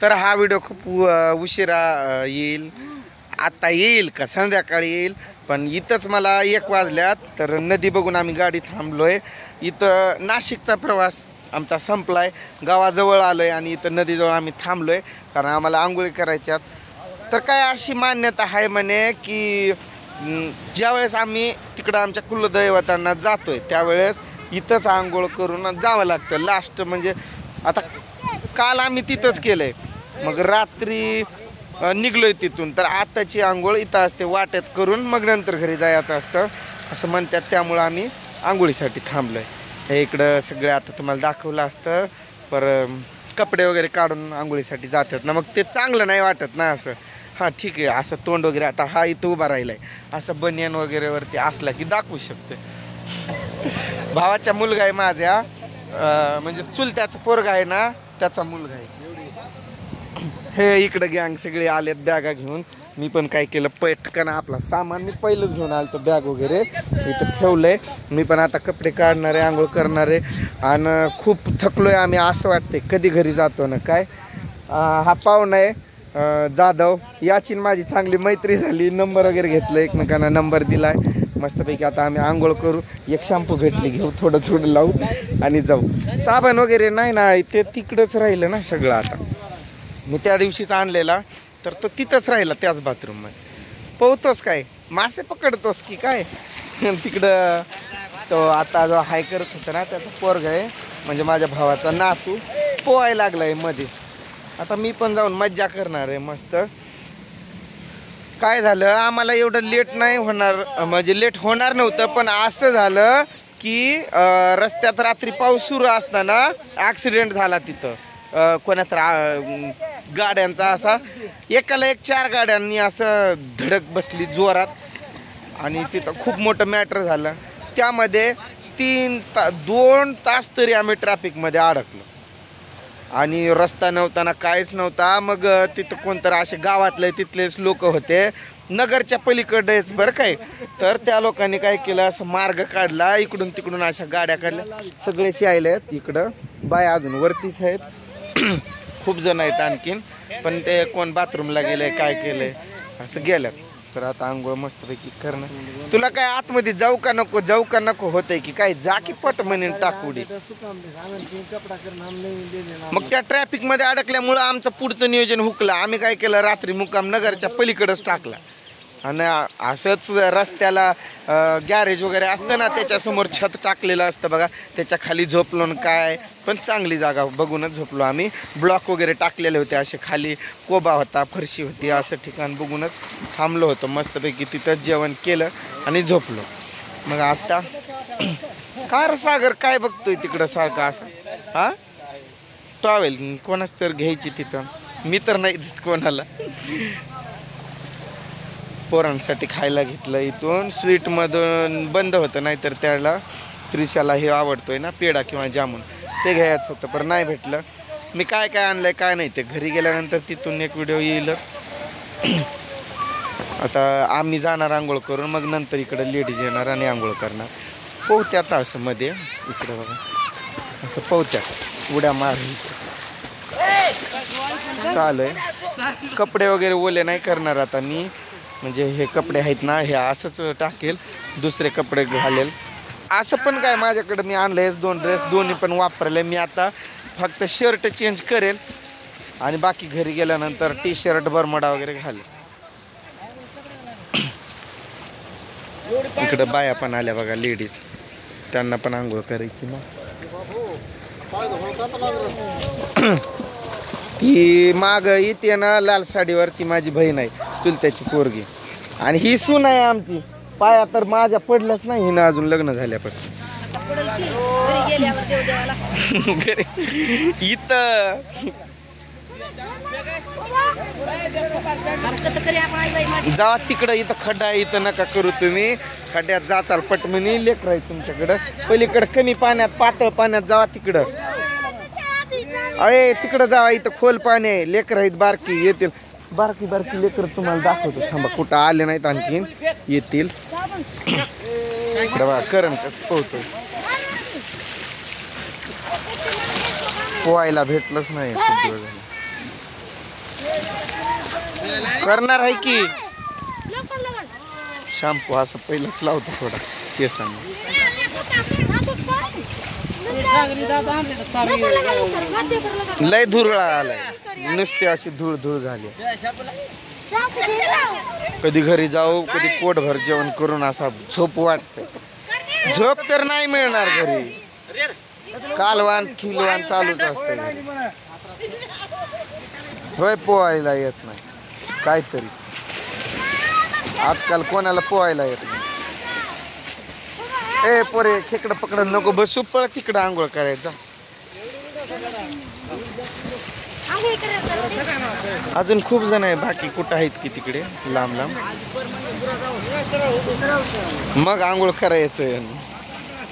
तर हा व्हिडिओ खूप उशिरा येईल, आता येईल का संध्याकाळी येईल, पण इथंच मला 1 वाजल्यात. तर नदी बघून आम्ही गाडी थांबलोय. इथं नाशिकचा प्रवास आमचा संपलाय, गावाजवळ आलोय आणि इथं नदीजवळ आम्ही थांबलोय कारण आम्हाला आंघोळी करायच्यात. तर काय अशी मान्यता आहे म्हणे की ज्यावेळेस आम्ही तिकडं आमच्या कुलदैवतांना जातोय त्यावेळेस इथंच आंघोळ करून जावं लागतं लास्ट. म्हणजे आता काल आम्ही तिथंच केलंय, मग रात्री निघलोय तिथून, तर आताची आंघोळ इथं असते वाट्यात करून मग नंतर घरी जायचं असतं असं म्हणतात. त्यामुळं आम्ही आंघोळीसाठी थांबलोय. हे इकडं सगळं आता तुम्हाला दाखवलं असतं, पर कपडे वगैरे काढून आंघोळीसाठी जातात ना, मग ते चांगलं नाही वाटत ना असं. हां ठीक आहे, असं तोंड वगैरे आता हा इथं उभा राहिलाय, असं बनियन वगैरे वरती असला की दाखवू शकते. भावाचा मुलगा आहे माझ्या, म्हणजे चुलत्याचा पोरगा आहे ना त्याचा मुलगा आहे. हे इकडं गँग सगळे आलेत बॅगा घेऊन. मी पण काय केलं, पटकन आपला सामान मी पहिलंच घेऊन आलो, तो बॅग वगैरे इथं ठेवलंय. मी पण आता कपडे काढणार आहे, आंघोळ करणार आहे आणि खूप थकलोय आम्ही असं वाटतंय कधी घरी जातो ना काय. हा पाहुणा आहे जाधव, याची माझी चांगली मैत्री झाली, नंबर वगैरे घेतलं, एकमेकांना नंबर दिलाय मस्तपैकी. आता आम्ही आंघोळ करू, एक शॅम्पू भेटली घेऊ, थोडं थोडं लावू आणि जाऊ. साबण वगैरे नाही ना, ते तिकडंच राहिलं ना सगळं. आता मी त्या दिवशीच आणलेला तर तो तिथंच राहिला त्याच बाथरूममध्ये. पोहतोस काय, मासे पकडतोस की काय तिकडं. तो आता जो हाय करत होता ना त्याचा पोरगा आहे, म्हणजे माझ्या भावाचा नातू, पोहायला लागलाय मध्ये. आता मी पण जाऊन मज्जा करणार आहे मस्त. काय झालं, आम्हाला एवढं लेट नाही होणार, म्हणजे लेट होणार नव्हतं, पण असं झालं की रस्त्यात रात्री पाऊस सुरू असताना ॲक्सिडेंट झाला तिथं. कोणात गाड्यांचा असा एकाला एक 4 गाड्यांनी असं धडक बसली जोरात आणि तिथं खूप मोठं मॅटर झालं. त्यामध्ये 2 तास तरी आम्ही ट्रॅफिकमध्ये अडकलो आणि रस्ता नव्हता ना, काहीच नव्हता. मग तिथं कोणतरी असे गावातले तिथलेच लोक होते, नगरच्या पलीकडेच बरं काय. तर त्या लोकांनी काय केलं, असं मार्ग काढला, इकडून तिकडून अशा गाड्या काढल्या. सगळेशी आले आहेत इकडं, बाय अजून वरतीच आहेत खूप जण आहेत आणखीन, पण ते कोण बाथरूमला गेले काय केलंय असं गेल्यात. तर आता आंघोळ मस्तपैकी करणं. तुला काय आतमध्ये जाऊ का नको होतंय की काय, जा की पट म्हणून टाकूडी. मग त्या ट्रॅफिक मध्ये अडकल्यामुळं आमचं पुढचं नियोजन हुकलं. आम्ही काय केलं, रात्री मुक्काम नगरच्या पलीकडेच टाकला आणि असंच रस्त्याला गॅरेज वगैरे असतं ना त्याच्यासमोर छत टाकलेलं असतं बघा, त्याच्या खाली झोपलो न काय. पण चांगली जागा बघूनच झोपलो आम्ही. ब्लॉक वगैरे टाकलेले होते असे, खाली कोबा होता, फरशी होती, असं ठिकाण बघूनच थांबलो होतो मस्तपैकी. तिथंच जेवण केलं आणि झोपलो. मग आता काय सागर काय बघतोय तिकडं सारखं असं. हा टॉवेल कोणाच तर घ्यायची तिथं, मी तर नाही देत कोणाला. पोरांसाठी खायला घेतलं इथून, स्वीटमधून बंद होतं, नाहीतर त्याला त्रिशाला हे आवडतोय ना पेढा किंवा जामून, ते घ्यायचं होतं पण नाही भेटलं. मी काय काय आणलंय काय नाही ते घरी गेल्यानंतर तिथून एक व्हिडिओ येईलच. आता आम्ही जाणार आंघोळ करून, मग नंतर इकडं लेडीज येणार आणि आंघोळ करणार. पोहत्यात असं मध्ये इकडं बघा, असं पोहत्यात उड्या मार चालू आहे. कपडे वगैरे ओले नाही करणार आता मी, म्हणजे हे कपडे आहेत ना हे असंच टाकेल, दुसरे कपडे घालेल. असं पण काय माझ्याकडे मी आणलंय 2 ड्रेस, दोन्ही पण वापरले. मी आता फक्त शर्ट चेंज करेल आणि बाकी घरी गेल्यानंतर टी शर्ट बरमडा वगैरे घालेल. इकडं बाया पण आल्या बघा लेडीज, त्यांना पण आंघोळ करायची ना. ही माग इथे ना लाल साडीवरती माझी बहीण आहे, चुलत्याची पोरगी, आणि ही सून आहे आमची. पाया तर माझ्या पडलंच नाही हिनं अजून लग्न झाल्यापासून. इथं जा तिकडं, इथं खड्डा आहे, इथं नका करू तुम्ही. खड्ड्यात जाचाल पटमनी, लेकर आहे तुमच्याकडं. पलीकडं कमी पाण्यात, पातळ पाण्यात जावा तिकडं. अरे तिकडं जावा, इथं खोल पाणी आहे, लेकर आहेत बारकी येतील. बारकी बारकी लेकर तुम्हाला दाखवतो थांबा, कुठं आले नाहीत आणखीन येतील. इकडं बघा करण कसं पोहतोय, पोहायला भेटलंच नाही खूप दिवस झाले. करणार आहे की शॅम्पू असं पहिलंच लावतो थोडा केसांना. लय धुरळा आलाय, नुसते अशी धूळ धूळ झाली. कधी घरी जाऊ कधी पोटभर जेवण करून असा झोप वाटत. झोप तर नाही मिळणार घरी, कालवान खिलवान चालूच असते. होय पोहायला येत नाही काहीतरीच. आजकाल कोणाला पोहायला येत नाही. ए पोरे खेकडं पकड नको बसू, पळ तिकडं आंघोळ करायचा. अजून खूप जण आहे, बाकी कुठं आहेत की तिकडे लांब लांब. मग आंघोळ करायचं.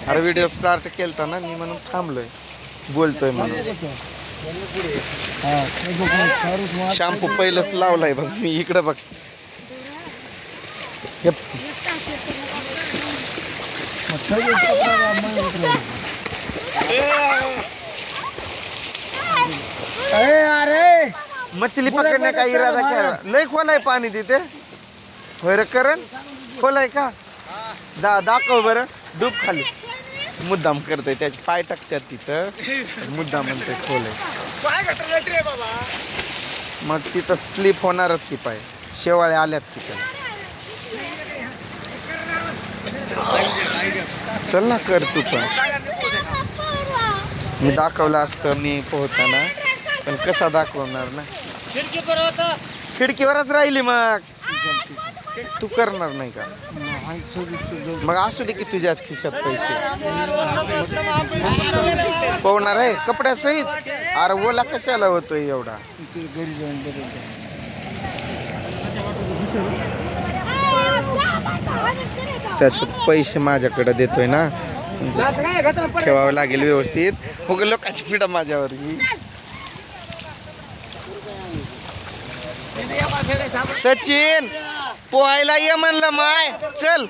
अरे व्हिडिओ स्टार्ट केलता ना मी, म्हणून थांबलोय बोलतोय म्हणून. शॅम्पू पहिलंच लावलाय बघ मी. इकडं बघ मछली पकडणे का इरादा केला. लय खोल आहे पाणी तिथे. होय रे करण, खोल आहे का? दाखव बरं. डूब खाली. मुद्दाम करतोय, त्याचे पाय टाकतात तिथं. मुद्दाम म्हणतोय खोल आहे. मग तिथं स्लिप होणारच की पाय. शेवाळे आल्यात तिथं. चल ना कर तू पण. मी दाखवलं असतं मी पोहताना, पण कसा दाखवणार ना. खिडकीवरच राहिली. मग तू करणार नाही का? मग असू दे की तुझ्याच खिशात पैसे. पोहणार आहे कपड्यासहित. अरे ओला कशाला होतोय एवढा? त्याचे पैसे माझ्याकडे देतोय ना, ठेवावं लागेल व्यवस्थित. मग लोकांची पिढा माझ्यावर. सचिन पोहायला ये म्हणलं माय. चल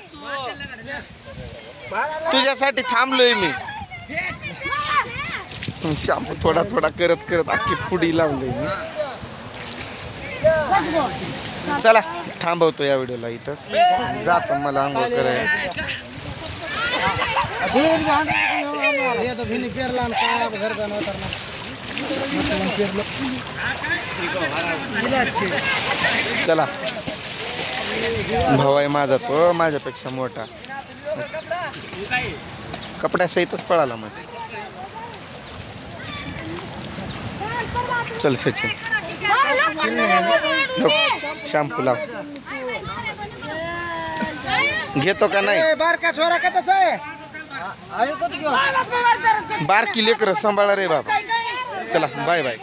तुझ्यासाठी थांबलोय मी. शॅम्पू थोडा थोडा करत करत अख्खी पुडी लावलोय मी. चला थांबवतो या व्हिडिओला इथंच. जातो मला आंघोळ करायला. चला भाऊ आहे माझा, तो माझ्यापेक्षा मोठा. कपड्यासहितच पळाला मग. चल सचिन शॅम्पू लाव. घेतो का नाही? बारकी लेकर सांभाळा रे बाबा. चला बाय बाय.